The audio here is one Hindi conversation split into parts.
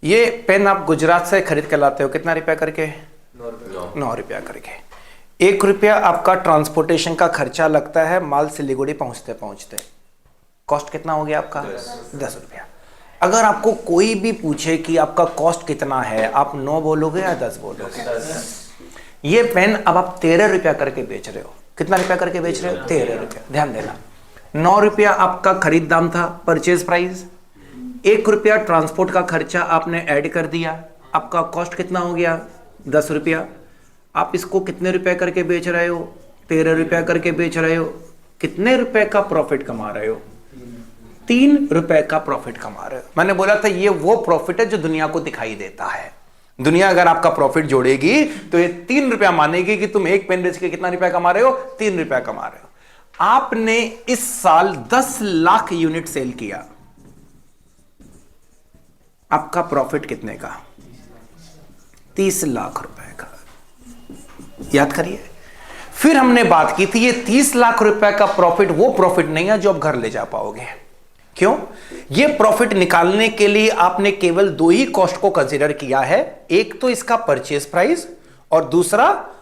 ये पेन आप गुजरात से खरीद के लाते हो, कितना रुपया करके? 9 रुपया करके। 1 रुपया आपका ट्रांसपोर्टेशन का खर्चा लगता है माल सिलीगुड़ी पहुंचते पहुंचते। कॉस्ट कितना हो गया आपका? 10 रुपया। अगर आपको कोई भी पूछे कि आपका कॉस्ट कितना है, आप 9 बोलोगे या 10 बोलोगे? ये पेन अब आप 13 रुपया करके बेच रहे हो। कितना रुपया करके बेच रहे हो? 13 रुपया। ध्यान देना, 9 रुपया आपका खरीद दाम था, परचेज प्राइस। 1 रुपया ट्रांसपोर्ट का खर्चा आपने ऐड कर दिया, आपका कॉस्ट कितना हो गया? 10 रुपया। आप इसको कितने रुपए करके बेच रहे हो? 13 रुपया करके बेच रहे हो। कितने रुपए का प्रॉफिट कमा रहे हो? 3 रुपए का प्रॉफिट कमा रहे हो। मैंने बोला था ये वो प्रॉफिट है जो दुनिया को दिखाई देता है। दुनिया अगर आपका प्रॉफिट जोड़ेगी तो ये 3 रुपया मानेगी कि तुम एक पेन बेच के कितना रुपया कमा रहे हो? 3 रुपया कमा रहे हो। आपने इस साल 10 लाख यूनिट सेल किया, आपका प्रॉफिट कितने का? 30 लाख रुपए का। याद करिए, फिर हमने बात की थी ये 30 लाख रुपए का प्रॉफिट वो प्रॉफिट नहीं है जो आप घर ले जा पाओगे। क्यों? ये प्रॉफिट निकालने के लिए आपने केवल 2 ही कॉस्ट को कंसीडर किया है। एक तो इसका परचेज प्राइस और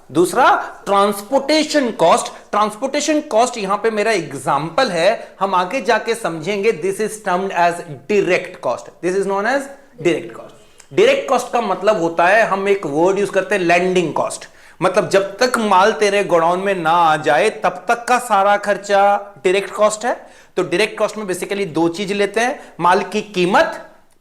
दूसरा ट्रांसपोर्टेशन कॉस्ट। ट्रांसपोर्टेशन कॉस्ट यहां पे मेरा एग्जांपल है, हम आगे जाके समझेंगे। This is termed as direct cost. This is known as direct cost. Direct cost का मतलब होता है, हम एक वर्ड यूज करते हैं लैंडिंग कॉस्ट, मतलब जब तक माल तेरे गोडाउन में ना आ जाए तब तक का सारा खर्चा डायरेक्ट कॉस्ट है। तो डायरेक्ट कॉस्ट में बेसिकली 2 चीज लेते हैं, माल की कीमत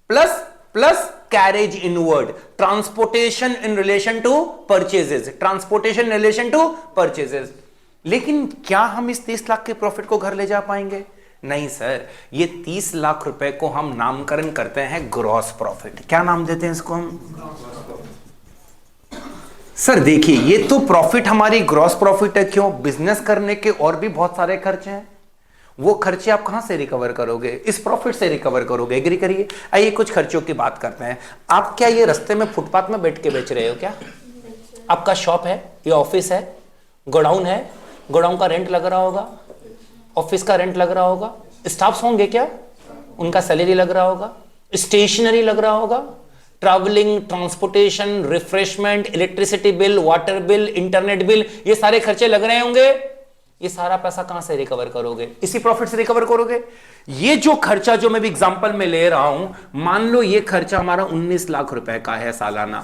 plus carriage inward, transportation in relation to purchases, transportation in relation to purchases. लेकिन क्या हम इस 30 लाख के प्रॉफिट को घर ले जा पाएंगे? नहीं सर, ये 30 लाख रुपए को हम नामकरण करते हैं ग्रॉस प्रॉफिट। क्या नाम देते हैं इसको हम? सर देखिए, ये तो प्रॉफिट हमारी ग्रॉस प्रॉफिट है। क्यों? बिजनेस करने के और भी बहुत सारे खर्चे हैं, वो खर्चे आप कहां से रिकवर करोगे? इस प्रॉफिट से रिकवर करोगे। एग्री करिए। आइए कुछ खर्चों की बात करते हैं। आप क्या ये रास्ते में फुटपाथ में बैठ के बेच रहे हो क्या? आपका शॉप है या ऑफिस है, गोडाउन है, गोडाउन का रेंट लग रहा होगा, ऑफिस का रेंट लग रहा होगा, स्टाफ्स होंगे क्या, उनका सैलरी लग रहा होगा, स्टेशनरी लग रहा होगा, travelling, transportation, refreshment, electricity bill, water bill, internet bill, ये सारे खर्चे लग रहे होंगे। ये सारा पैसा कहां से रिकवर करोगे? इसी प्रॉफिट से रिकवर करोगे। ये जो खर्चा जो मैं भी एग्जांपल में ले रहा हूं, मान लो ये खर्चा हमारा 19 लाख रुपए का है सालाना।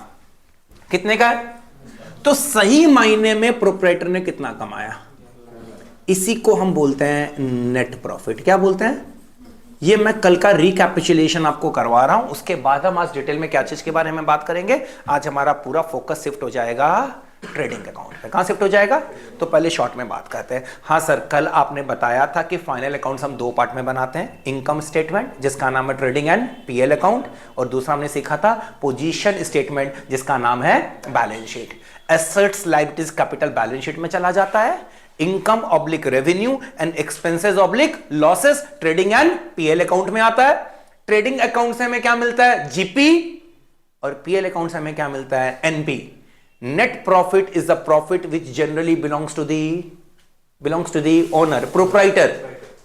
कितने का है? तो सही मायने में प्रोप्राइटर ने कितना कमाया? इसी को हम बोलते हैं नेट प्रॉफिट। क्या बोलते हैं? ये मैं कल का रिकैपिचुलेशन आपको करवा रहा हूं, उसके बाद हम आज डिटेल में क्या चीज के बारे में बात करेंगे। आज हमारा पूरा फोकस शिफ्ट हो जाएगा ट्रेडिंग अकाउंट पे। कहां शिफ्ट हो जाएगा? तो पहले शॉर्ट में बात करते हैं। हाँ सर, कल आपने बताया था कि फाइनल अकाउंट्स हम 2 पार्ट में बनाते हैं, इनकम स्टेटमेंट जिसका नाम है ट्रेडिंग एंड पीएल अकाउंट, और दूसरा हमने सीखा था पोजीशन स्टेटमेंट जिसका नाम है balance sheet. Assets, liabilities, capital balance sheet में चला जाता है। Income oblique revenue and expenses oblique losses trading and PL account में आता है। ट्रेडिंग अकाउंट से हमें क्या मिलता है? जीपी, और पीएल अकाउंट से हमें क्या मिलता है? NP. Net profit is the profit which generally belongs to the owner, proprietor.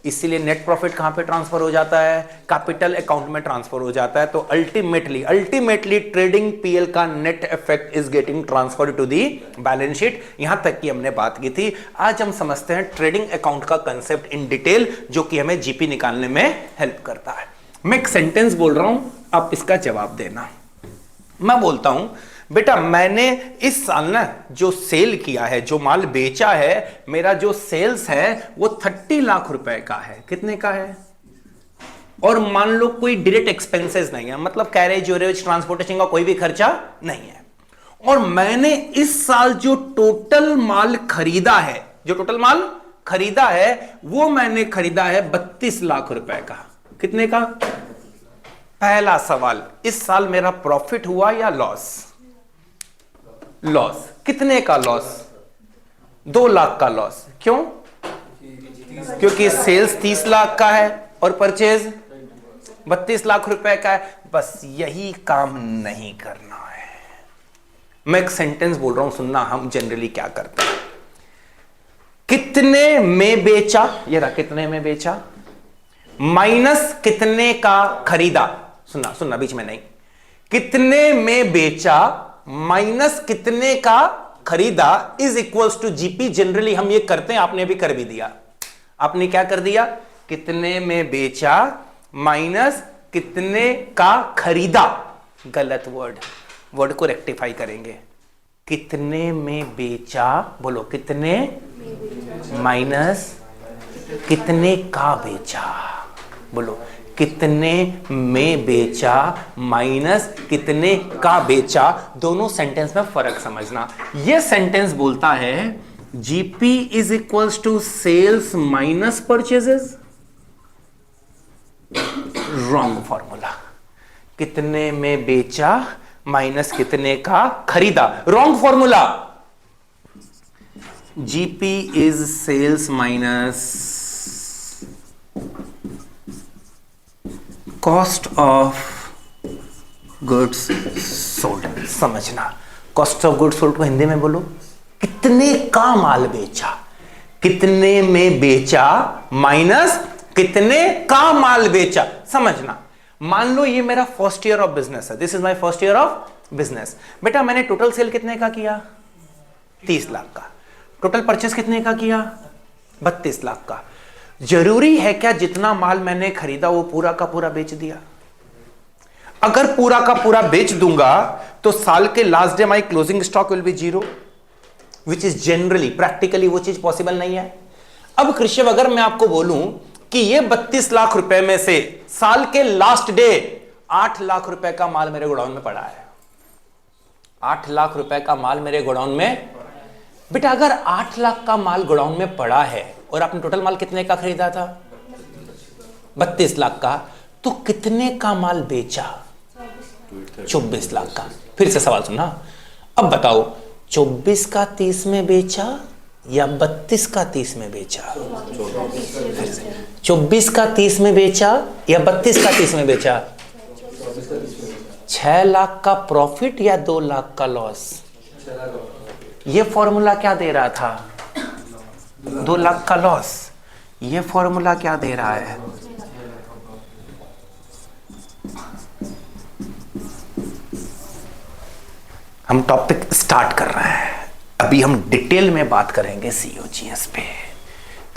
इसीलिए नेट प्रॉफिट कहां पे ट्रांसफर हो जाता है? कैपिटल अकाउंट में ट्रांसफर हो जाता है। तो अल्टीमेटली ट्रेडिंग पीएल का net effect is getting transfer to the balance sheet. यहां तक की हमने बात की थी। आज हम समझते हैं ट्रेडिंग अकाउंट का कंसेप्ट इन डिटेल, जो कि हमें जीपी निकालने में हेल्प करता है। मैं एक सेंटेंस बोल रहा हूं, आप इसका जवाब देना। मैं बोलता हूं, बेटा मैंने इस साल ना जो सेल किया है, जो माल बेचा है, मेरा जो सेल्स है वो 30 लाख रुपए का है। कितने का है? और मान लो कोई डायरेक्ट एक्सपेंसेस नहीं है, मतलब कैरेज वेरेज ट्रांसपोर्टेशन का कोई भी खर्चा नहीं है। और मैंने इस साल जो टोटल माल खरीदा है, वो मैंने खरीदा है 32 लाख रुपए का। कितने का? पहला सवाल, इस साल मेरा प्रॉफिट हुआ या लॉस? लॉस। कितने का लॉस? 2 लाख का लॉस। क्यों? क्योंकि सेल्स 30 लाख का है और परचेज 32 लाख रुपए का है। बस यही काम नहीं करना है। मैं एक सेंटेंस बोल रहा हूं, सुनना। हम जनरली क्या करते हैं? कितने में बेचा, ये रहा, कितने में बेचा माइनस कितने का खरीदा। सुनना बीच में नहीं। कितने में बेचा माइनस कितने का खरीदा इज इक्वल्स टू जीपी। जनरली हम ये करते हैं, आपने अभी कर भी दिया। आपने क्या कर दिया? कितने में बेचा माइनस कितने का खरीदा। गलत वर्ड को रेक्टिफाई करेंगे। कितने में बेचा, बोलो कितने माइनस कितने का बेचा, बोलो कितने में बेचा माइनस कितने का बेचा। दोनों सेंटेंस में फर्क समझना। यह सेंटेंस बोलता है GP is equals to sales minus purchases. Wrong formula. कितने में बेचा माइनस कितने का खरीदा, wrong formula. GP is sales minus cost of goods sold. समझना, कॉस्ट ऑफ गुड्स सोल्ड को हिंदी में बोलो कितने का माल बेचा। कितने में बेचा माइनस कितने का माल बेचा। समझना, मान लो ये मेरा फर्स्ट ईयर ऑफ बिजनेस है, this is my first year of business. बेटा मैंने टोटल सेल कितने का किया? 30 लाख का। टोटल परचेस कितने का किया? 32 लाख का। जरूरी है क्या जितना माल मैंने खरीदा वो पूरा का पूरा बेच दिया? अगर पूरा का पूरा बेच दूंगा तो साल के last day my closing stock will be 0, which is generally practically वो चीज पॉसिबल नहीं है। अब कृष्ण अगर मैं आपको बोलूं कि ये 32 लाख रुपए में से साल के लास्ट डे 8 लाख रुपए का माल मेरे गोडाउन में पड़ा है, 8 लाख रुपए का माल मेरे गोडाउन में। बेटा अगर 8 लाख का माल गोडाउन में पड़ा है और आपने टोटल माल कितने का खरीदा था? 32 लाख का, तो कितने का माल बेचा? 24 लाख का। फिर से सवाल सुनना, अब बताओ 24 का 30 में बेचा या 32 का 30 में बेचा? फिर से 24 का 30 में बेचा या 32 का 30 में बेचा? 6 लाख का प्रॉफिट या 2 लाख का लॉस? ये फॉर्मूला क्या दे रहा था? 2 लाख का लॉस। ये फॉर्मूला क्या दे रहा है? हम टॉपिक स्टार्ट कर रहे हैं, अभी हम डिटेल में बात करेंगे सीओजीएस पे।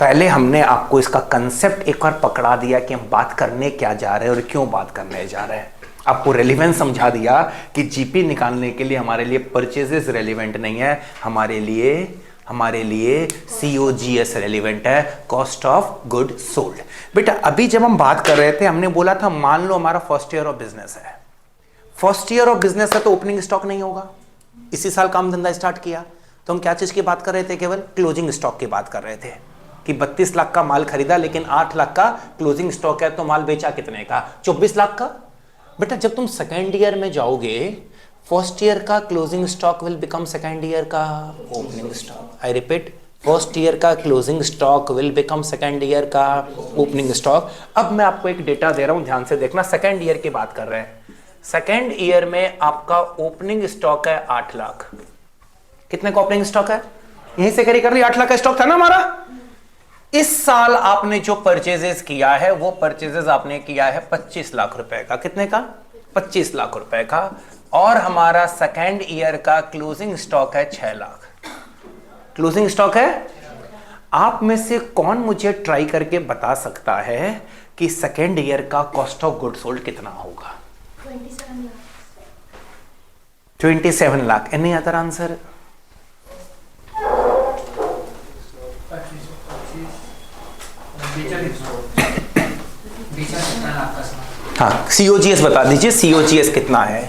पहले हमने आपको इसका कंसेप्ट एक बार पकड़ा दिया कि हम बात करने क्या जा रहे हैं और क्यों बात करने जा रहे हैं। आपको रेलिवेंस समझा दिया कि जीपी निकालने के लिए हमारे लिए परचेजेस रेलिवेंट नहीं है, हमारे लिए सीओजीएस रेलिवेंट है, कॉस्ट ऑफ गुड सोल्ड। बेटा अभी जब हम बात कर रहे थे हमने बोला था मान लो हमारा फर्स्ट ईयर ऑफ बिजनेस है। फर्स्ट ईयर ऑफ बिजनेस है तो ओपनिंग स्टॉक नहीं होगा। इसी साल काम धंधा स्टार्ट किया तो हम क्या चीज की बात कर रहे थे? केवल क्लोजिंग स्टॉक की बात कर रहे थे कि 32 लाख का माल खरीदा लेकिन 8 लाख का क्लोजिंग स्टॉक है, तो माल बेचा कितने का? 24 लाख का। बेटा जब तुम सेकेंड ईयर में जाओगे फर्स्ट ईयर का closing stock will become second year का opening stock. I repeat, first year का closing stock will become second year का ओपनिंग स्टॉक। अब मैं आपको एक डेटा दे रहा हूं, ध्यान से देखना। सेकेंड ईयर की बात कर रहे हैं। सेकेंड ईयर में आपका ओपनिंग स्टॉक है 8 लाख। कितने का ओपनिंग स्टॉक है? यहीं से कैरी कर ली, 8 लाख का स्टॉक था ना हमारा। इस साल आपने जो परचेजेस किया है वो परचेजेस आपने किया है 25 लाख रुपए का। कितने का? 25 लाख रुपए का। और हमारा सेकेंड ईयर का क्लोजिंग स्टॉक है 6 लाख। क्लोजिंग स्टॉक है। आप में से कौन मुझे ट्राई करके बता सकता है कि सेकेंड ईयर का कॉस्ट ऑफ गुड सोल्ड कितना होगा? 27 लाख। Any other answer? हाँ, सीओजीएस बता दीजिए, सीओजीएस कितना है?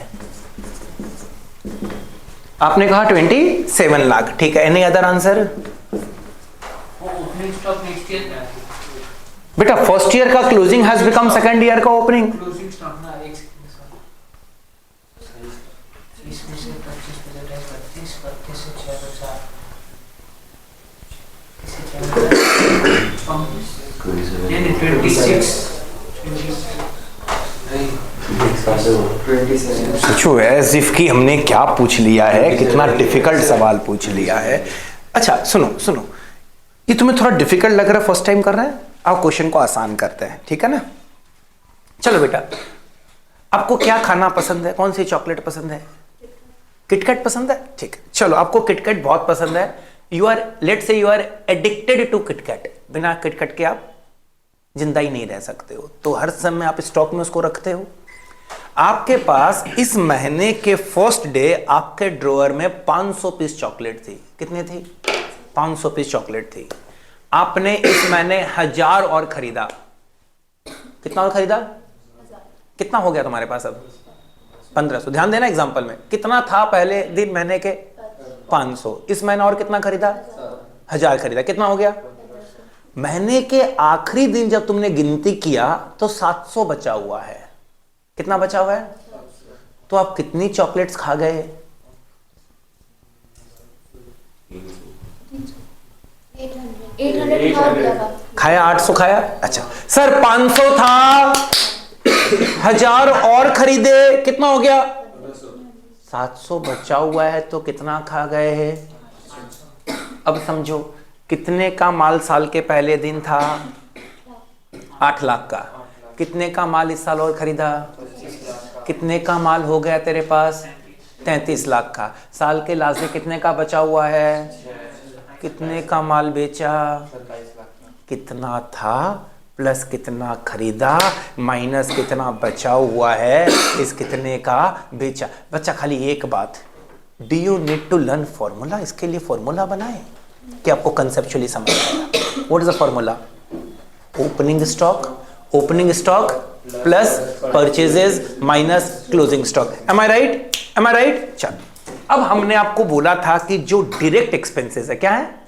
आपने कहा 27 लाख, ठीक है। Any other answer? बेटा फर्स्ट ईयर का closing has become second year का ओपनिंग। सोचो एज इफ कि हमने क्या पूछ लिया है, कितना डिफिकल्ट सवाल पूछ लिया है। अच्छा सुनो, ये तुम्हें थोड़ा डिफिकल्ट लग रहा है, फर्स्ट टाइम कर रहे हैं, आप क्वेश्चन को आसान करते हैं, ठीक है ना। चलो बेटा आपको क्या खाना पसंद है? कौन सी चॉकलेट पसंद है? किटकैट पसंद है? ठीक है, चलो आपको किटकैट बहुत पसंद है, you are let's say you are addicted to KitKat, बिना किटकैट के आप जिंदा ही नहीं रह सकते हो, तो हर समय आप स्टॉक में उसको रखते हो। आपके पास इस महीने के फर्स्ट डे आपके ड्रॉअर में 500 पीस चॉकलेट थी। कितनी थी? 500 पीस चॉकलेट थी। आपने इस महीने 1000 और खरीदा। कितना और खरीदा? कितना हो गया तुम्हारे पास अब? 1500। ध्यान देना एग्जांपल में, कितना था पहले दिन महीने के? 500। इस महीना और कितना खरीदा? 1000 खरीदा। कितना हो गया? महीने के आखिरी दिन जब तुमने गिनती किया तो 700 बचा हुआ है। कितना बचा हुआ है? तो आप कितनी चॉकलेट्स खा गए? 800 खाया? 800 खाया? अच्छा सर 500 था, 1000 और खरीदे, कितना हो गया? 700 बचा हुआ है, तो कितना खा गए हैं? अब समझो, कितने का माल साल के पहले दिन था? 8 लाख का। कितने का माल इस साल और खरीदा? कितने का माल हो गया तेरे पास? 33 लाख का। साल के लास्ट में कितने का बचा हुआ है? कितने का माल बेचा? कितना था प्लस कितना खरीदा माइनस कितना बचा हुआ है, इस कितने का बेचा। बच्चा खाली एक बात, do you need to learn formula? इसके लिए फॉर्मूला बनाए कि आपको कंसेप्चुअली समझ आएगा। What is the formula? Opening stock plus purchases minus closing stock. Am I right? Am I right? चलो, अब हमने आपको बोला था कि जो डायरेक्ट एक्सपेंसेस है, क्या है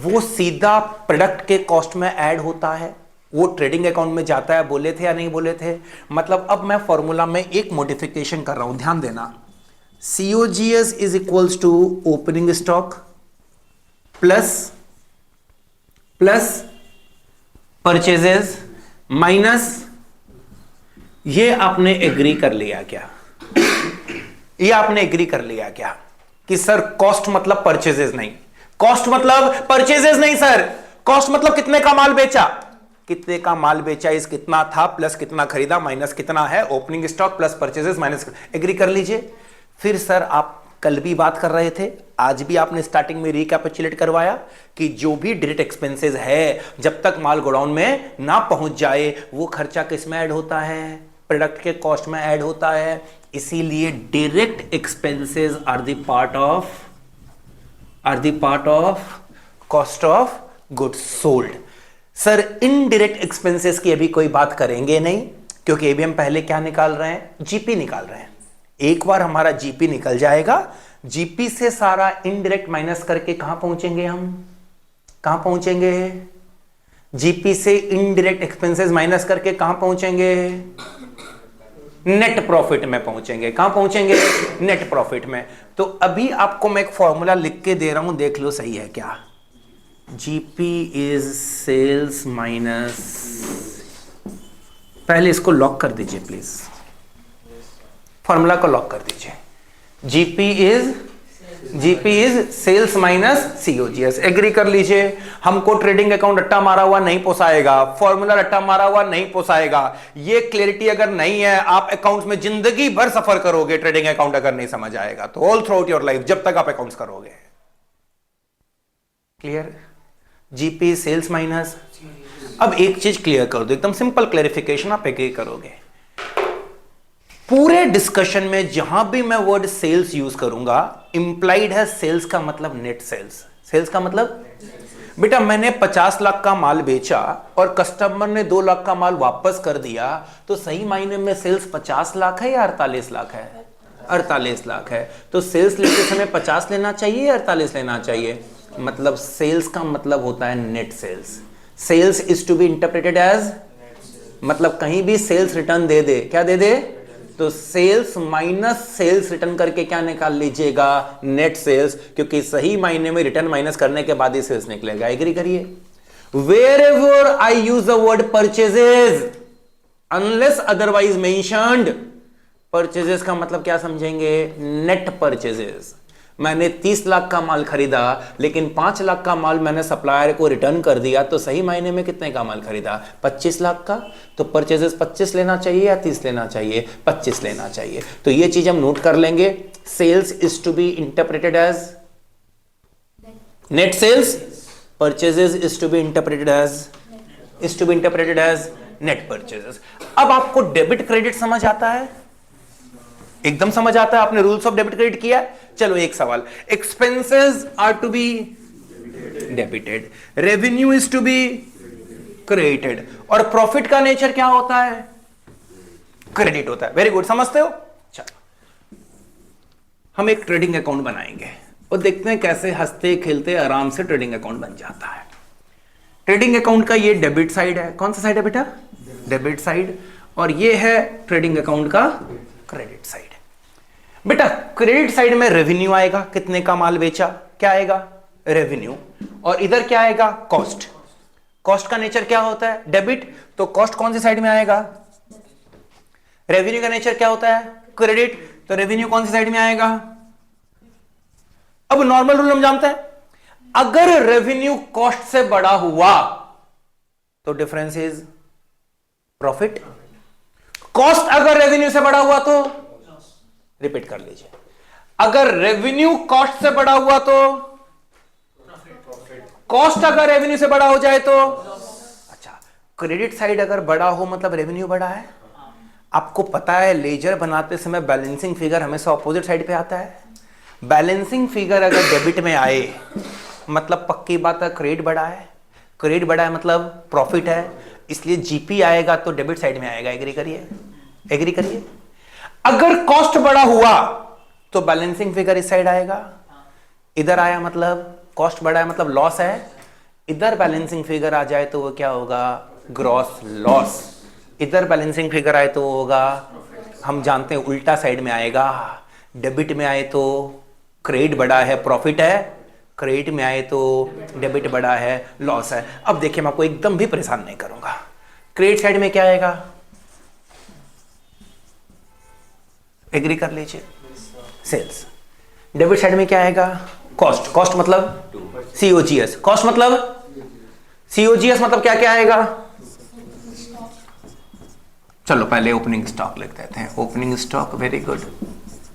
वो? सीधा प्रोडक्ट के कॉस्ट में ऐड होता है, वो ट्रेडिंग अकाउंट में जाता है। बोले थे या नहीं बोले थे? मतलब अब मैं फॉर्मूला में एक मॉडिफिकेशन कर रहा हूं, ध्यान देना। COGS is equals to opening stock plus purchases minus, ये आपने एग्री कर लिया क्या? ये आपने एग्री कर लिया क्या कि सर कॉस्ट मतलब परचेजेस नहीं, कॉस्ट मतलब परचेजेस नहीं सर, कॉस्ट मतलब कितने का माल बेचा, कितने का माल बेचा इस कितना था प्लस कितना खरीदा माइनस कितना है opening stock plus purchases minus. Agree कर लीजिए। फिर सर आप कल भी बात कर रहे थे, आज भी आपने स्टार्टिंग में रिकैपिचुलेट करवाया कि जो भी डायरेक्ट एक्सपेंसेस है जब तक माल गोडाउन में ना पहुंच जाए वो खर्चा किस में ऐड होता है? प्रोडक्ट के कॉस्ट में ऐड होता है। इसीलिए direct expenses are the part of cost of goods sold. Sir indirect expenses की अभी कोई बात करेंगे नहीं, क्योंकि अभी हम पहले क्या निकाल रहे हैं? जीपी निकाल रहे हैं। एक बार हमारा जीपी निकल जाएगा, जीपी से सारा इनडायरेक्ट माइनस करके कहां पहुंचेंगे? हम कहां पहुंचेंगे? जीपी से इनडायरेक्ट एक्सपेंसेस माइनस करके कहां पहुंचेंगे? नेट प्रॉफिट में पहुंचेंगे। कहां पहुंचेंगे? नेट प्रॉफिट में। तो अभी आपको मैं एक फॉर्मूला लिख के दे रहा हूं, देख लो सही है क्या। जीपी इज सेल्स माइनस, पहले इसको लॉक कर दीजिए प्लीज, फॉर्मूला को लॉक कर दीजिए। GP is sales minus COGS। Agree कर लीजिए। हमको ट्रेडिंग अकाउंट रट्टा मारा हुआ नहीं पोसाएगा, फॉर्मूला रट्टा मारा हुआ नहीं पोसाएगा। ये क्लैरिटी अगर नहीं है, आप अकाउंट्स में जिंदगी भर सफर करोगे। ट्रेडिंग अकाउंट अगर नहीं समझ आएगा तो all throughout your life, जब तक आप अकाउंट्स करोगे। क्लियर? GP sales minus. अब एक चीज क्लियर कर दो, एकदम सिंपल क्लैरिफिकेशन, आप एग्री करोगे। पूरे डिस्कशन में जहां भी मैं वर्ड सेल्स यूज करूंगा, इंप्लाइड है सेल्स का मतलब नेट सेल्स। सेल्स का मतलब, बेटा मैंने 50 लाख का माल बेचा और कस्टमर ने 2 लाख का माल वापस कर दिया, तो सही मायने में सेल्स 50 लाख है या 48 लाख है? 48 लाख है। तो सेल्स लेते समय 50 लेना चाहिए या 48 लेना चाहिए? मतलब सेल्स का मतलब होता है net sales. Sales is to be interpreted as, मतलब कहीं भी सेल्स रिटर्न दे दे, क्या दे दे? तो सेल्स माइनस सेल्स रिटर्न करके क्या निकाल लीजिएगा? नेट सेल्स, क्योंकि सही मायने में रिटर्न माइनस करने के बाद ही सेल्स निकलेगा। एग्री करिए। Wherever I use the word purchases unless otherwise mentioned, purchases का मतलब क्या समझेंगे? Net purchases. मैंने 30 लाख का माल खरीदा लेकिन 5 लाख का माल मैंने सप्लायर को रिटर्न कर दिया, तो सही मायने में कितने का माल खरीदा? 25 लाख का। तो परचेजेस 25 लेना चाहिए या 30 लेना चाहिए? 25 लेना चाहिए। तो ये चीज हम नोट कर लेंगे। Sales is to be interpreted as net sales, purchases is to be interpreted as net purchases. अब आपको डेबिट क्रेडिट समझ आता है? एकदम समझ आता है? आपने रूल्स ऑफ डेबिट क्रेडिट किया? चलो एक सवाल, expenses are to be debited, revenue is to be credited, और प्रॉफिट का नेचर क्या होता है? क्रेडिट होता है। वेरी गुड, समझते हो? चलो हम एक ट्रेडिंग अकाउंट बनाएंगे और देखते हैं कैसे हंसते खेलते आराम से ट्रेडिंग अकाउंट बन जाता है। ट्रेडिंग अकाउंट का ये डेबिट साइड है। कौन सा साइड है बेटा? Debit side. और ये है ट्रेडिंग अकाउंट का क्रेडिट साइड। बेटा क्रेडिट साइड में रेवेन्यू आएगा, कितने का माल बेचा, क्या आएगा? रेवेन्यू। और इधर क्या आएगा? कॉस्ट। कॉस्ट का नेचर क्या होता है? डेबिट। तो कॉस्ट कौन सी साइड में आएगा? रेवेन्यू का नेचर क्या होता है? क्रेडिट। तो रेवेन्यू कौन सी साइड में आएगा? अब नॉर्मल रूल हम जानते हैं, अगर रेवेन्यू कॉस्ट से बड़ा हुआ तो डिफरेंस इज प्रॉफिट। कॉस्ट अगर रेवेन्यू से बड़ा हुआ तो, रिपीट कर लीजिए, अगर रेवेन्यू कॉस्ट से बड़ा हुआ तो, कॉस्ट अगर रेवेन्यू से बड़ा हो जाए तो, अच्छा क्रेडिट साइड अगर बड़ा हो मतलब रेवेन्यू बड़ा है। आपको पता है लेजर बनाते समय बैलेंसिंग फिगर हमेशा ऑपोजिट साइड पे आता है। बैलेंसिंग फिगर अगर डेबिट में आए मतलब पक्की बात है क्रेडिट बड़ा है, क्रेडिट बड़ा है मतलब प्रॉफिट है, इसलिए जीपी आएगा तो डेबिट साइड में आएगा। एग्री करिए, एग्री करिए। अगर कॉस्ट बड़ा हुआ तो बैलेंसिंग फिगर इस साइड आएगा, इधर आया मतलब कॉस्ट बड़ा है मतलब लॉस है, इधर बैलेंसिंग फिगर आ जाए तो वो क्या होगा? Gross loss. इधर बैलेंसिंग फिगर आए तो वो होगा, हम जानते हैं उल्टा साइड में आएगा। डेबिट में आए तो क्रेडिट बड़ा है प्रॉफिट है, क्रेडिट में आए तो डेबिट बड़ा है लॉस है। अब देखिए मैं आपको एकदम भी परेशान नहीं करूंगा। क्रेडिट साइड में क्या आएगा? एग्री कर लीजिए, सेल्स। डेबिट साइड में क्या आएगा? कॉस्ट। कॉस्ट मतलब सीओजीएस। कॉस्ट मतलब सीओजीएस मतलब क्या क्या आएगा? चलो पहले ओपनिंग स्टॉक लिख देते हैं। Opening stock, very good.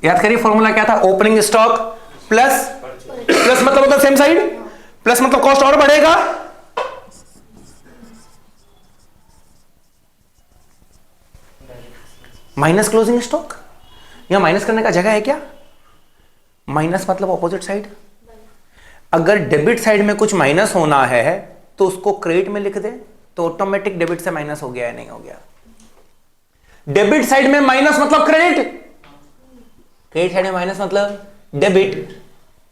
याद करिए फॉर्मूला क्या था? ओपनिंग स्टॉक प्लस, प्लस मतलब होता है सेम साइड, प्लस मतलब कॉस्ट और बढ़ेगा, माइनस क्लोजिंग स्टॉक। यहां माइनस करने का जगह है क्या? माइनस मतलब ऑपोजिट साइड। अगर डेबिट साइड में कुछ माइनस होना है तो उसको क्रेडिट में लिख दे तो ऑटोमेटिक डेबिट से माइनस हो गया है, नहीं हो गया? डेबिट साइड में माइनस मतलब क्रेडिट, क्रेडिट साइड में माइनस मतलब डेबिट।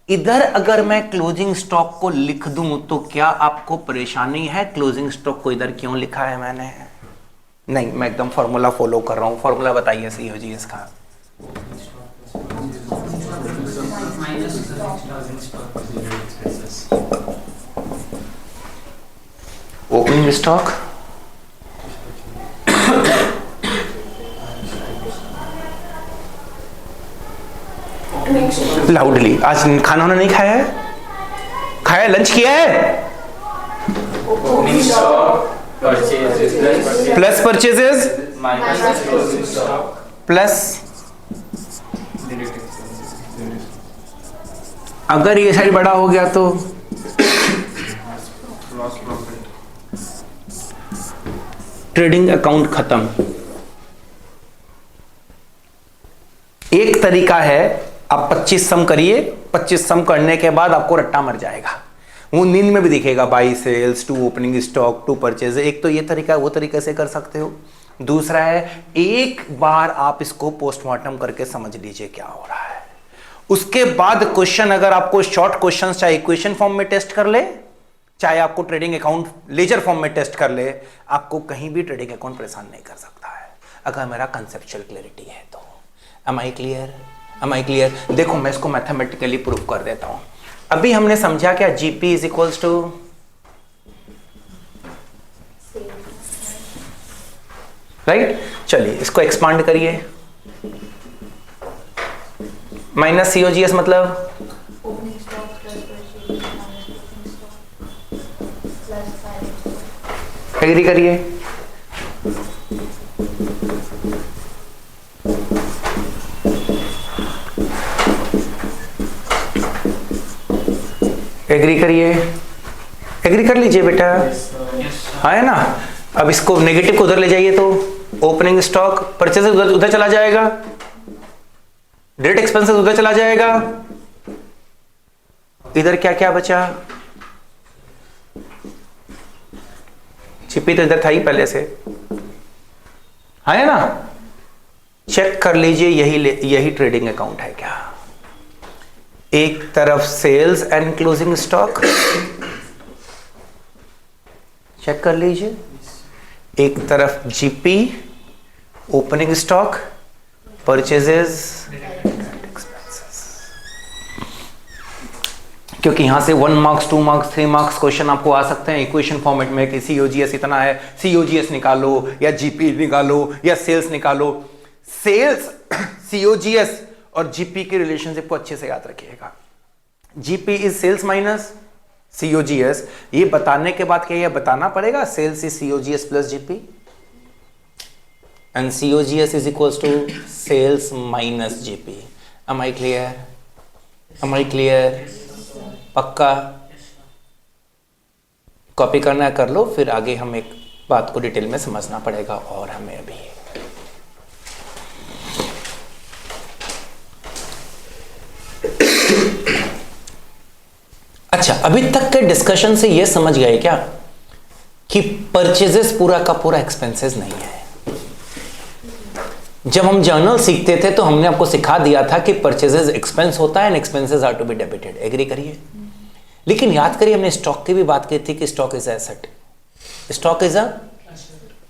इधर अगर मैं क्लोजिंग स्टॉक को लिख दूं तो क्या आपको परेशानी है? क्लोजिंग स्टॉक को इधर क्यों लिखा है मैंने? नहीं, मैं एकदम फॉर्मूला फॉलो कर रहा हूं। फॉर्मूला बताइए सीओजीएस का। Opening stock loudly. आज खाना वाना नहीं खाया है? खाया, लंच किया है? प्लस परचेजेस प्लस, अगर ये साइड बड़ा हो गया तो ट्रेडिंग अकाउंट खत्म। एक तरीका है, आप 25 सम करिए, 25 सम करने के बाद आपको रट्टा मर जाएगा, वो नींद में भी दिखेगा। By sales to opening stock to purchase. एक तो ये तरीका, वो तरीके से कर सकते हो। दूसरा है, एक बार आप इसको पोस्टमार्टम करके समझ लीजिए क्या हो रहा है। उसके बाद क्वेश्चन अगर आपको शॉर्ट क्वेश्चन चाहे इक्वेशन फॉर्म में टेस्ट कर ले, चाहे आपको ट्रेडिंग अकाउंट लेजर फॉर्म में टेस्ट कर ले, आपको कहीं भी ट्रेडिंग अकाउंट परेशान नहीं कर सकता है अगर मेरा कंसेप्चुअल क्लैरिटी है तो। Am I clear? Am I clear? देखो मैं इसको मैथमेटिकली प्रूव कर देता हूं। अभी हमने समझा क्या? GP is equals to, right? चलिए इसको एक्सपांड करिए। माइनस सीओजीएस मतलब एग्री करिए। एग्री करिए, एग्री कर लीजिए बेटा। हाँ है ना। अब इसको नेगेटिव को उधर ले जाइए तो ओपनिंग स्टॉक परचेज उधर चला जाएगा, डायरेक्ट एक्सपेंसेस उधर चला जाएगा, इधर क्या क्या बचा, जीपी तो इधर था ही पहले से, है ना। चेक कर लीजिए यही ट्रेडिंग अकाउंट है क्या। एक तरफ sales and closing stock, check कर लीजिए, एक तरफ GP opening stock purchases expenses. क्योंकि यहां से 1 मार्क्स 2 मार्क्स 3 मार्क्स क्वेश्चन आपको आ सकते हैं इक्वेशन फॉर्मेट में कि सीओजीएस इतना है, सीओजीएस निकालो या जीपी निकालो या सेल्स निकालो। सेल्स सीओजीएस और जीपी के रिलेशनशिप को अच्छे से याद रखिएगा। GP is sales minus COGS. ये बताने के बाद क्या ये बताना पड़ेगा sales is COGS plus GP and COGS is equals to sales minus GP. Am I clear? Am I clear? पक्का? कॉपी करना है कर लो, फिर आगे हम एक बात को डिटेल में समझना पड़ेगा और हमें अभी। अच्छा, अभी तक के डिस्कशन से यह समझ गए क्या कि परचेजेस पूरा का पूरा एक्सपेंसेस नहीं है। जब हम जर्नल सीखते थे तो हमने आपको सिखा दिया था कि परचेजेस एक्सपेंस होता है and expenses are to be debited. Agree करिए? लेकिन याद करिए हमने स्टॉक की भी बात की थी कि stock is asset. Stock is a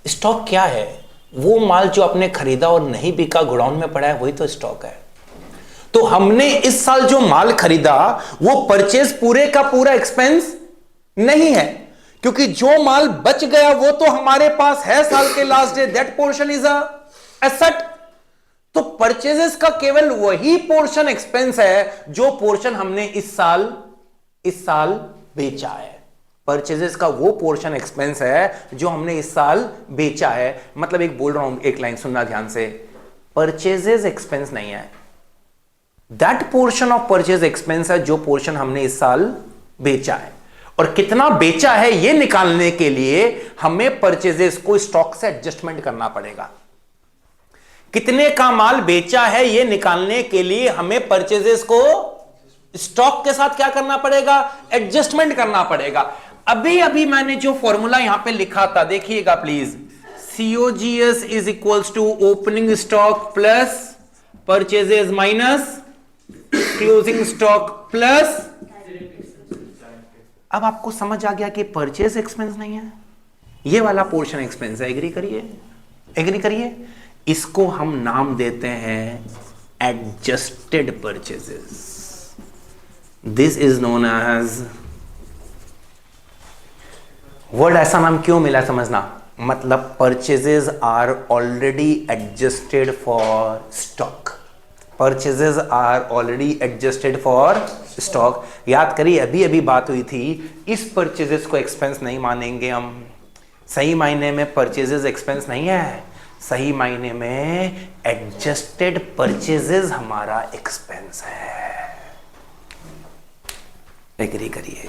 stock क्या है? वो माल जो आपने खरीदा और नहीं बिका, गोडाउन में पड़ा है, वही तो स्टॉक है। तो हमने इस साल जो माल खरीदा वो परचेज पूरे का पूरा एक्सपेंस नहीं है, क्योंकि जो माल बच गया वो तो हमारे पास है साल के last day, that portion is a asset. तो परचेजेस का केवल वही पोर्शन एक्सपेंस है जो पोर्शन हमने इस साल बेचा है। परचेजेस का वो पोर्शन एक्सपेंस है जो हमने इस साल बेचा है। मतलब एक बोल रहा हूं, एक लाइन सुनना ध्यान से, परचेजेस एक्सपेंस नहीं है, that portion of purchase expense है जो पोर्शन हमने इस साल बेचा है। और कितना बेचा है यह निकालने के लिए हमें परचेजेस को स्टॉक से एडजस्टमेंट करना पड़ेगा। कितने का माल बेचा है यह निकालने के लिए हमें परचेजेस को स्टॉक के साथ क्या करना पड़ेगा? एडजस्टमेंट करना पड़ेगा। अभी अभी मैंने जो फॉर्मूला यहां पे लिखा था देखिएगा please, COGS is equals to opening stock plus purchases minus closing stock plus. अब आपको समझ आ गया कि परचेज एक्सपेंस नहीं है, ये वाला पोर्शन एक्सपेंस है। एग्री करिए? एग्री करिए? इसको हम नाम देते हैं adjusted purchases. This is known as, word ऐसा नाम क्यों मिला समझना, मतलब purchases are already adjusted for stock. Purchases are already adjusted for stock. याद करिए अभी अभी बात हुई थी, इस परचेजेस को एक्सपेंस नहीं मानेंगे हम। सही मायने में परचेजेस एक्सपेंस नहीं है, सही मायने में एडजस्टेड परचेजेस हमारा एक्सपेंस है। एग्री करिए?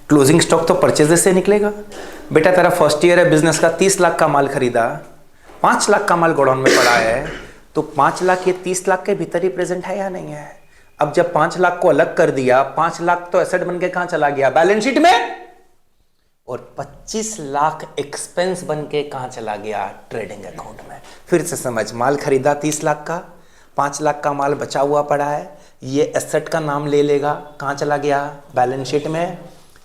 क्लोजिंग स्टॉक तो परचेजेस से निकलेगा। बेटा तेरा फर्स्ट ईयर है बिजनेस का, 30 लाख का माल खरीदा, 5 लाख का माल गोडाउन में पड़ा है, तो 5 लाख ये 30 लाख के भीतर ही प्रेजेंट है या नहीं है? अब जब 5 लाख को अलग कर दिया, 5 लाख तो एसेट बन के कहां चला गया? बैलेंस शीट में। और 25 लाख एक्सपेंस बन के कहां चला गया? ट्रेडिंग अकाउंट में। फिर से समझ, माल खरीदा 30 लाख का, 5 लाख का माल बचा हुआ पड़ा है, ये एसेट का नाम ले लेगा, कहां चला गया? बैलेंस शीट में।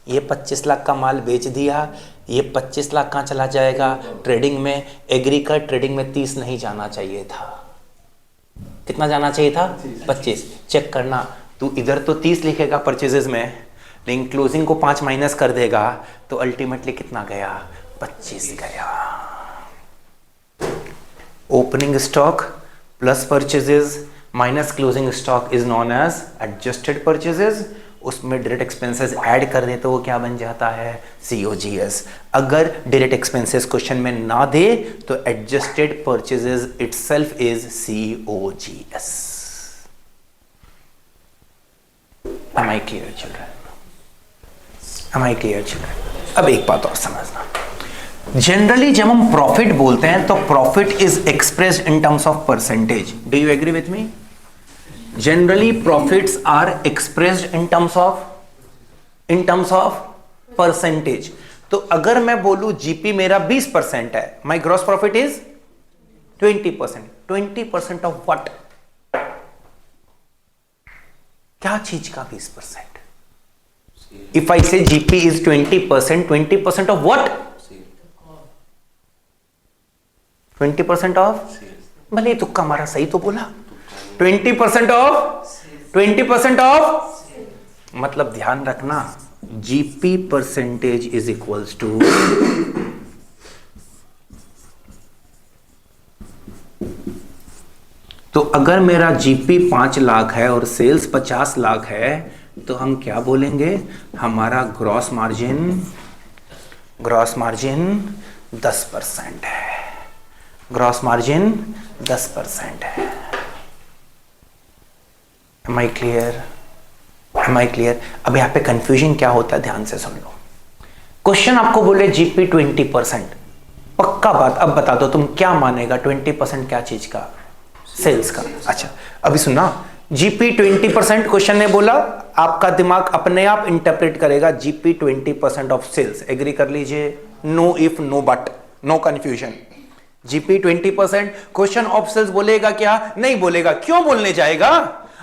ये 25 लाख का माल बेच दिया, ये 25 लाख कहां चला जाएगा? ट्रेडिंग में। एग्री कर, ट्रेडिंग में 30 नहीं जाना चाहिए था। कितना जाना चाहिए था? 25। चेक करना, तू इधर तो 30 लिखेगा परचेजेस में, लेकिन क्लोजिंग को 5 माइनस कर देगा तो अल्टीमेटली कितना गया? 25 गया। Opening stock plus purchases minus closing stock is known as adjusted purchases. उसमें डायरेक्ट एक्सपेंसेस ऐड कर दे तो वो क्या बन जाता है, COGS। अगर डायरेक्ट एक्सपेंसेस क्वेश्चन में ना दे तो adjusted purchases itself is COGS। Am I clear children? Am I clear children? अब एक बात और समझना, जनरली जब हम प्रॉफिट बोलते हैं तो profit is expressed in terms of percentage. Do you agree with me? Generally profits are expressed in terms of percentage. तो अगर मैं बोलूं जीपी मेरा 20% है, my gross profit is 20%। 20% of what? क्या चीज का 20%? If I say GP is 20%, 20% of what? 20% of, भले तुक्का हमारा सही तो बोला, 20% ऑफ, मतलब ध्यान रखना GP percentage is equals to तो अगर मेरा जीपी 5 लाख है और सेल्स 50 लाख है तो हम क्या बोलेंगे, हमारा ग्रॉस मार्जिन 10% है, ग्रॉस मार्जिन 10% है। Am I clear? Am I clear? अब यहां पे कंफ्यूजन क्या होता है, ध्यान से सुन लो। क्वेश्चन आपको बोले जीपी 20%, पक्का बात, अब बता दो तुम क्या मानेगा 20% क्या चीज का, सेल्स का। अच्छा अभी सुनना, जीपी 20% क्वेश्चन ने बोला, आपका दिमाग अपने आप इंटरप्रेट करेगा जीपी 20% ऑफ सेल्स। एग्री कर लीजिए, no if no but, no confusion. GP 20%, question of sales बोलेगा क्या, नहीं बोलेगा। क्यों बोलने जाएगा,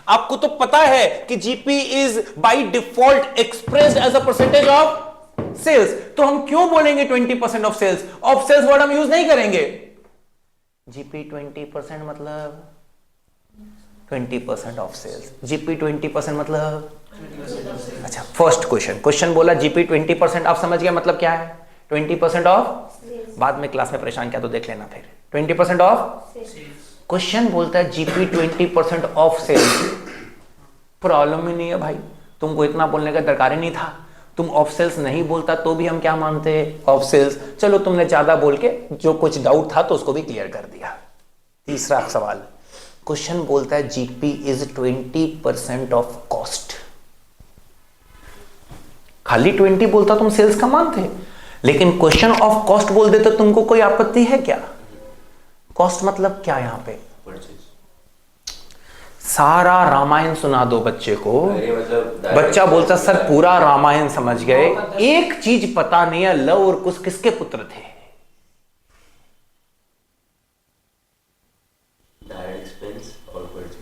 आपको तो पता है कि GP is by default expressed as a percentage of sales, तो हम क्यों बोलेंगे 20% of sales? Of sales word हम यूज नहीं करेंगे। जीपी 20% मतलब 20% ऑफ सेल्स, जीपी 20% मतलब, अच्छा फर्स्ट क्वेश्चन बोला जीपी 20%, आप समझ गए मतलब क्या है, 20% ऑफ, बाद में क्लास में परेशान किया तो देख लेना फिर। 20% ऑफ क्वेश्चन बोलता है जीपी 20% ऑफ सेल्स, प्रॉब्लम ही नहीं है भाई, तुमको इतना बोलने का दरकार ही नहीं था। तुम ऑफ सेल्स नहीं बोलता तो भी हम क्या मानते हैं, ऑफ सेल्स। चलो तुमने ज्यादा बोल के जो कुछ डाउट था तो उसको भी क्लियर कर दिया। तीसरा सवाल, क्वेश्चन बोलता है जीपी इज 20% ऑफ कॉस्ट। खाली 20 बोलता तुम सेल्स का मानते, लेकिन क्वेश्चन ऑफ कॉस्ट बोल दे तो तुमको कोई आपत्ति है क्या? कॉस्ट मतलब क्या यहां पे? सारा रामायण सुना दो बच्चे को, बच्चा बोलता सर पूरा रामायण समझ गए, एक चीज पता नहीं है, लव और कुश किसके पुत्र थे?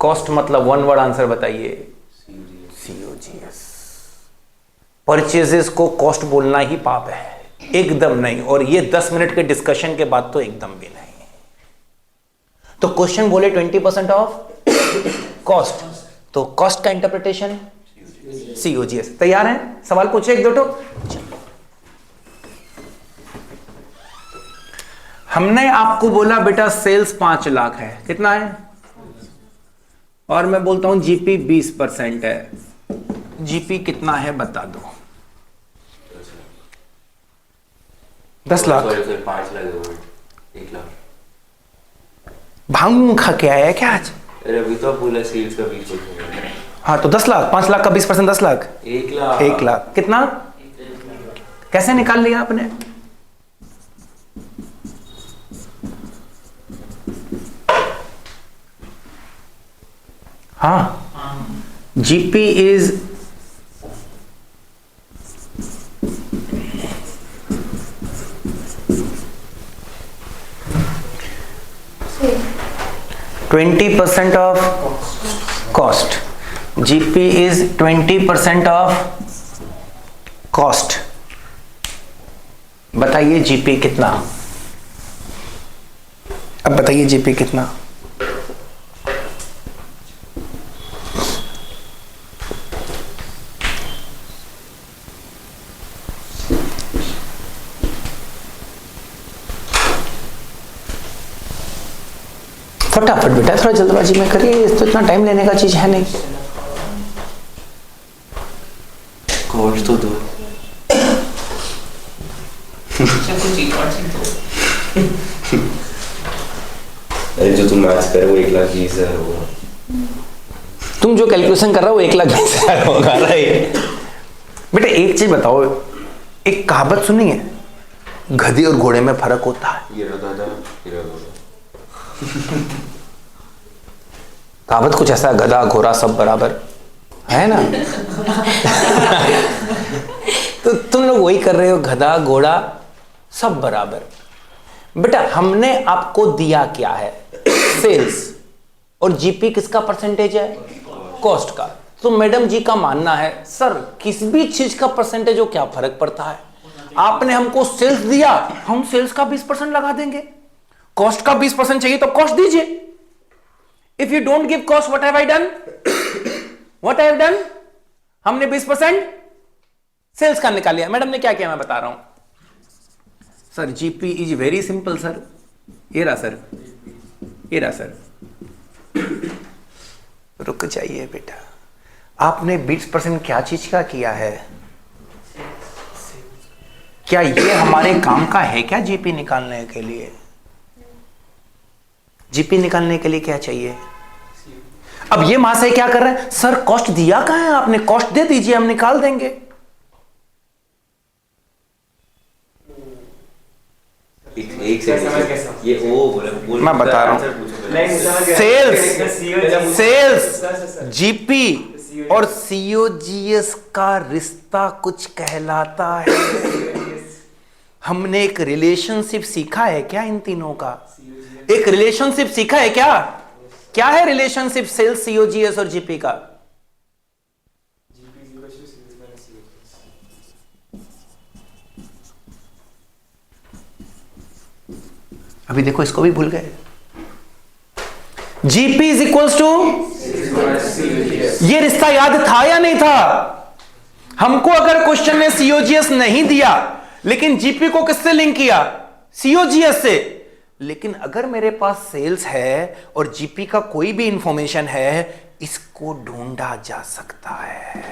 कॉस्ट मतलब वन वर्ड आंसर बताइए, COGS। परचेजेस को कॉस्ट बोलना ही पाप है, एकदम नहीं, और ये 10 मिनट के डिस्कशन के बाद तो एकदम भी नहीं। तो क्वेश्चन बोले 20% ऑफ कॉस्ट, तो कॉस्ट का इंटरप्रिटेशन COGS। तैयार हैं? सवाल पूछे एक दो तो। हमने आपको बोला बेटा सेल्स 5 लाख है, कितना है, और मैं बोलता हूं जीपी 20% है, जीपी कितना है बता दो। 10 लाख, 5 लाख, 1 लाख। भांग खा के आया है क्या आज? अरे अभी तो बोला सेल्स का 20%। हाँ तो 10 लाख, 5 लाख का 20% 10 लाख, 1 लाख। 1 लाख कितना, कैसे निकाल लिया आपने? हाँ, GP is 20% of cost. GP is 20% of cost. बताइए जीपी कितना, अब बताइए जीपी कितना? फटाफट बेटा, थोड़ा जल्दबाजी में करिए, तो इतना टाइम लेने का चीज है नहीं। कॉस्ट तो दो। अरे जो तुम मैथ्स कर रहे हो 1,20,000 होगा। तुम जो कैलकुलेशन कर रहे हो 1,20,000 होगा राइट। बेटा एक चीज बताओ, एक कहावत सुनी है, गधे और घोड़े में फर्क होता है। ये रहा दादा, ये रहा दादा। कहावत कुछ ऐसा, गधा घोड़ा सब बराबर है ना। तो तुम लोग वही कर रहे हो, गधा घोड़ा सब बराबर। बेटा हमने आपको दिया क्या है, सेल्स, और जीपी किसका परसेंटेज है, कॉस्ट का। तो मैडम जी का मानना है सर किसी भी चीज का परसेंटेज हो क्या फर्क पड़ता है, आपने हमको सेल्स दिया, हम सेल्स का 20% लगा देंगे, कॉस्ट का 20% चाहिए तो कॉस्ट दीजिए। If you don't give cost, what have I done, what I have done, हमने 20% सेल्स का निकाल लिया। मैडम ने क्या किया मैं बता रहा हूं sir, GP is very simple sir, ये रहा सर, ये रहा सर। रुक जाइए बेटा, आपने 20% क्या चीज का किया है, क्या ये हमारे काम का है क्या जीपी निकालने के लिए, जीपी निकालने के लिए क्या चाहिए। अब ये महाशय क्या कर रहे हैं, सर कॉस्ट दिया कहां है आपने, कॉस्ट दे दीजिए हम निकाल देंगे। एक सेकंड, ये ओ बोल मैं बता रहा हूं, सेल्स जीपी और सीओजीएस का रिश्ता कुछ कहलाता है। हमने एक रिलेशनशिप सीखा है क्या इन तीनों का, एक रिलेशनशिप सीखा है क्या, क्या है रिलेशनशिप सेल्स सीओजीएस और जीपी का। अभी देखो इसको भी भूल गए, जीपी इज इक्वल्स टू, ये रिश्ता याद था या नहीं था। हमको अगर क्वेश्चन ने सीओजीएस नहीं दिया लेकिन जीपी को किससे लिंक किया, सीओजीएस से, लेकिन अगर मेरे पास सेल्स है और जीपी का कोई भी इंफॉर्मेशन है, इसको ढूंढा जा सकता है।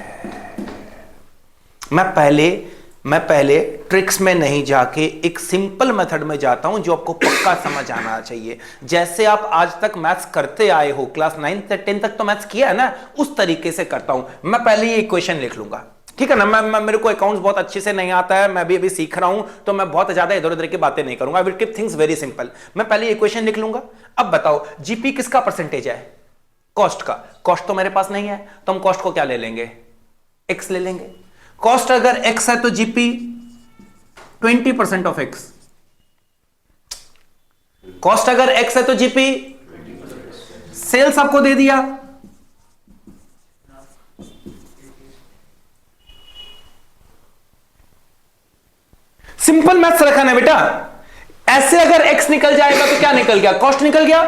मैं पहले ट्रिक्स में नहीं जाके एक सिंपल मेथड में जाता हूं जो आपको पक्का समझ आना चाहिए। जैसे आप आज तक मैथ्स करते आए हो, क्लास 9 से 10 तक तो मैथ्स किया है ना, उस तरीके से करता हूं। मैं पहले ये इक्वेशन लिख लूंगा, ठीक है ना। मैं मेरे को अकाउंट्स बहुत अच्छे से नहीं आता है, मैं भी अभी सीख रहा हूं, तो मैं बहुत ज्यादा इधर उधर की बातें नहीं करूंगा। I will keep things very simple. मैं पहले इक्वेशन लिख लूंगा। अब बताओ जीपी किसका परसेंटेज है, कॉस्ट का। कॉस्ट तो मेरे पास नहीं है, तो हम कॉस्ट को क्या ले लेंगे, एक्स ले लेंगे। कॉस्ट अगर एक्स है तो जीपी 20% ऑफ एक्स, कॉस्ट अगर एक्स है तो जीपी, सेल्स आपको दे दिया, सिंपल मैथ्स रखा ना बेटा। ऐसे अगर एक्स निकल जाएगा तो क्या निकल गया, कॉस्ट निकल गया।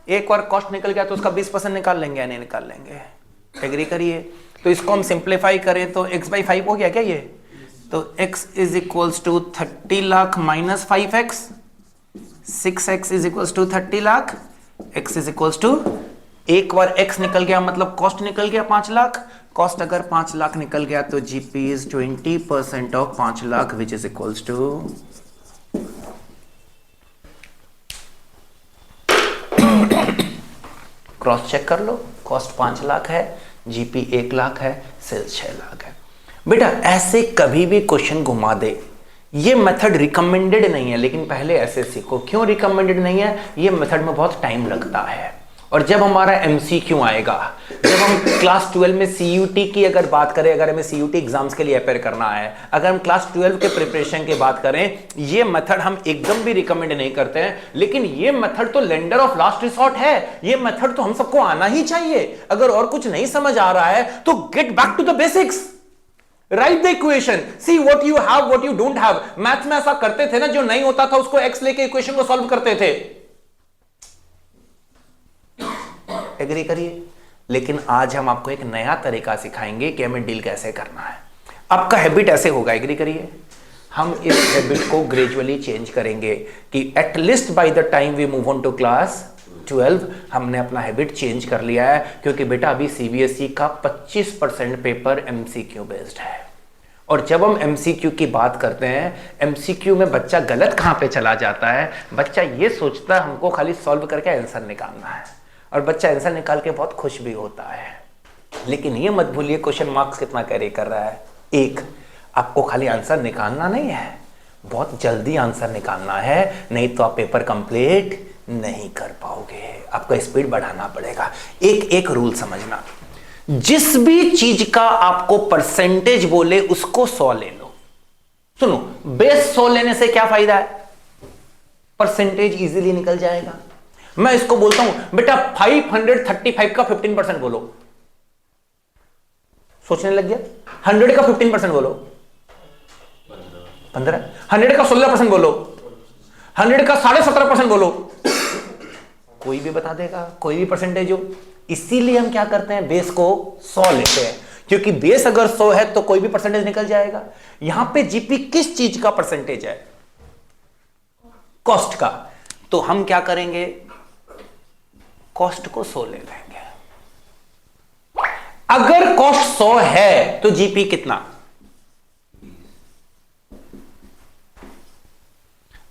एक बार कॉस्ट निकल गया तो उसका 20% निकाल लेंगे या नहीं निकाल लेंगे, एग्री करिए। तो इसको हम सिंप्लीफाई करें तो x/5 हो गया क्या ये, तो x is equals to 30 lakh minus 5x, 6x is equals to 30 lakh, x is equals to, एक बार x निकल गया मतलब कॉस्ट निकल गया 5 लाख। कॉस्ट अगर 5 लाख निकल गया तो GP is 20% of 5 lakh which is equals to, cross check कर लो, कॉस्ट 5 लाख है, जीपी 1 लाख है, सेल्स 6 लाख है। बेटा ऐसे कभी भी क्वेश्चन घुमा दे, ये मेथड रिकमेंडेड नहीं है, लेकिन पहले ऐसे सीखो। क्यों रिकमेंडेड नहीं है, ये मेथड में बहुत टाइम लगता है। और जब हमारा एमसीक्यू आएगा, जब हम क्लास 12 में सीयूटी की अगर बात करें, अगर हमें सीयूटी एग्जाम्स के लिए अपेयर करना है, अगर हम क्लास 12 के प्रिपरेशन की बात करें, ये मेथड हम एकदम भी रिकमेंड नहीं करते हैं। लेकिन ये मेथड तो लेंडर ऑफ लास्ट रिसॉर्ट है, ये मेथड तो हम सबको आना ही चाहिए। अगर और कुछ नहीं समझ आ रहा है तो get back to the basics, right the equation, see what you have, what you don't have. Maths में ऐसा करते थे ना, जो नहीं होता था उसको एक्स लेके इक्वेशन को सॉल्व करते थे, एग्री करिए। लेकिन आज हम आपको एक नया तरीका सिखाएंगे कि हमें डील कैसे करना है। आपका हैबिट ऐसे होगा, एग्री करिए। हम इस हैबिट को ग्रेजुअली चेंज करेंगे कि at least by the time we move on to class 12 हमने अपना हैबिट चेंज कर लिया है। क्योंकि बेटा अभी सीबीएसई का 25% पेपर एमसीक्यू बेस्ड है। और जब हम एमसीक्यू की बात करते हैं, एमसीक्यू में बच्चा गलत कहां पे चला जाता है, बच्चा ये सोचता है हमको खाली सॉल्व करके आंसर निकालना है, और बच्चा आंसर निकाल के बहुत खुश भी होता है। लेकिन ये मत भूलिए क्वेश्चन मार्क्स कितना कैरी कर रहा है। एक, आपको खाली आंसर निकालना नहीं है, बहुत जल्दी आंसर निकालना है, नहीं तो आप पेपर कंप्लीट नहीं कर पाओगे, आपका स्पीड बढ़ाना पड़ेगा। एक एक रूल समझना, जिस भी चीज का आपको परसेंटेज बोले उसको 100 ले लो। सुनो, बेस 100 लेने से क्या फायदा है, परसेंटेज इजीली निकल जाएगा। मैं इसको बोलता हूं बेटा 535 का 15% बोलो, सोचने लग गया। 100 का 15% बोलो 15, 100 का 16% बोलो, 100 का 17.5% बोलो, कोई भी बता देगा, कोई भी परसेंटेज हो। इसीलिए हम क्या करते हैं, बेस को 100 लेते हैं, क्योंकि बेस अगर 100 है तो कोई भी परसेंटेज निकल जाएगा। यहां पे जीपी किस चीज का परसेंटेज है, कॉस्ट का, तो हम क्या करेंगे, कॉस्ट को 100 ले लेंगे। अगर कॉस्ट 100 है तो जीपी कितना,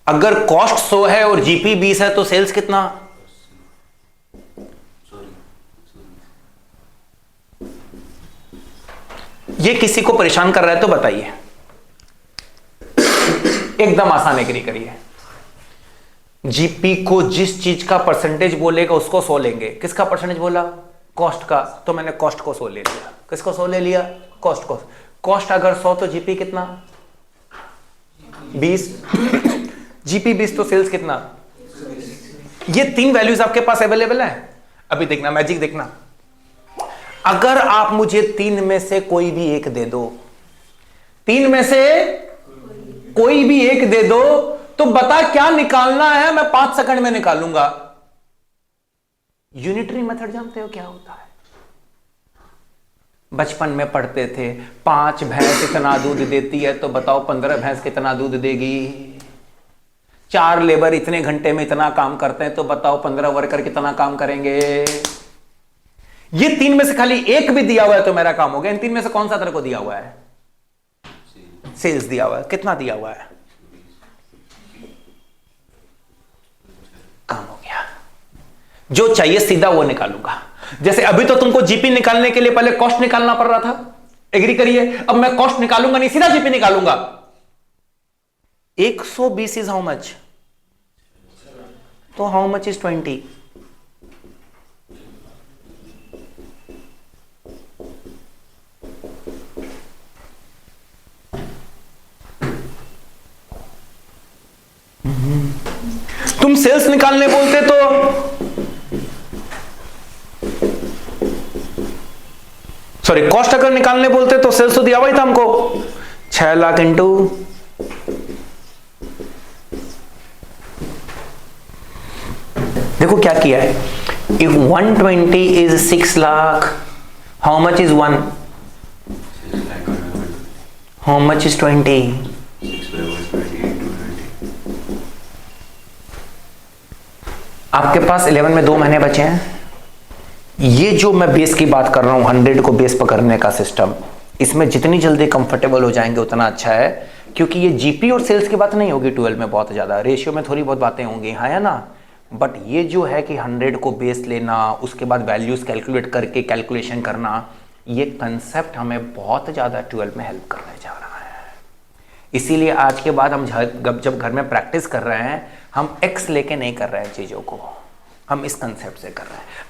अगर कॉस्ट 100 है और जीपी 20 है तो सेल्स कितना, ये किसी को परेशान कर रहा है तो बताइए, एकदम आसान एग्री करिए। जीपी को जिस चीज का परसेंटेज बोलेगा उसको 100 लेंगे। किसका परसेंटेज बोला, कॉस्ट का, तो मैंने कॉस्ट को 100 ले लिया। किसको 100 ले लिया, कॉस्ट को। कॉस्ट अगर 100 तो जीपी कितना, 20, जीपी 20 तो सेल्स कितना। ये 3 वैल्यूज आपके पास अवेलेबल है। अभी देखना मैजिक, देखना, अगर आप मुझे 3 में से कोई भी एक दे दो, 3 में से कोई भी एक दे दो, तो बता क्या निकालना है, मैं 5 सेकंड में निकालूंगा। यूनिटरी मेथड जानते हो क्या होता है, बचपन में पढ़ते थे, 5 भैंस इतना दूध देती है तो बताओ 15 भैंस कितना दूध देगी। 4 लेबर इतने घंटे में इतना काम करते हैं तो बताओ 15 वर्कर कितना काम करेंगे। ये 3 में से खाली एक भी दिया हुआ है तो मेरा काम हो गया। इन 3 में से कौन सा तेरे को दिया हुआ है, सेल्स दिया हुआ है, कितना दिया हुआ है, काम हो गया। जो चाहिए सीधा वो निकालूंगा। जैसे अभी तो तुमको जीपी निकालने के लिए पहले कॉस्ट निकालना पड़ रहा था, एग्री करिए। अब मैं कॉस्ट निकालूंगा नहीं, सीधा जीपी निकालूंगा। 120 इज हाउ मच, तो हाउ मच इज 20, तुम सेल्स निकालने बोलते तो सॉरी कॉस्ट अगर निकालने बोलते तो सेल्स तो दिया हुआ ही था हमको, 6 लाख इंटू देखो क्या किया है। If 120 is 6 lakh, how much is 1, how much is 20, आपके पास 11 में 2 महीने बचे हैं। ये जो मैं बेस की बात कर रहा हूं, 100 को बेस पकड़ने का सिस्टम, इसमें जितनी जल्दी कंफर्टेबल हो जाएंगे उतना अच्छा है, क्योंकि ये जीपी और सेल्स की बात नहीं होगी 12 में, बहुत ज्यादा रेशियो में थोड़ी बहुत बातें होंगी, हाँ है ना। बट ये जो है कि 100 को बेस लेना, उसके बाद वैल्यूज कैलकुलेट करके कैलकुलेशन करना, ये कंसेप्ट हमें बहुत ज्यादा 12 में हेल्प करने जा रहा है। इसीलिए आज के बाद हम जब घर में प्रैक्टिस कर रहे हैं, हम एक्स लेके नहीं कर रहे हैं चीजों को, हम इस कंसेप्ट से कर रहे हैं।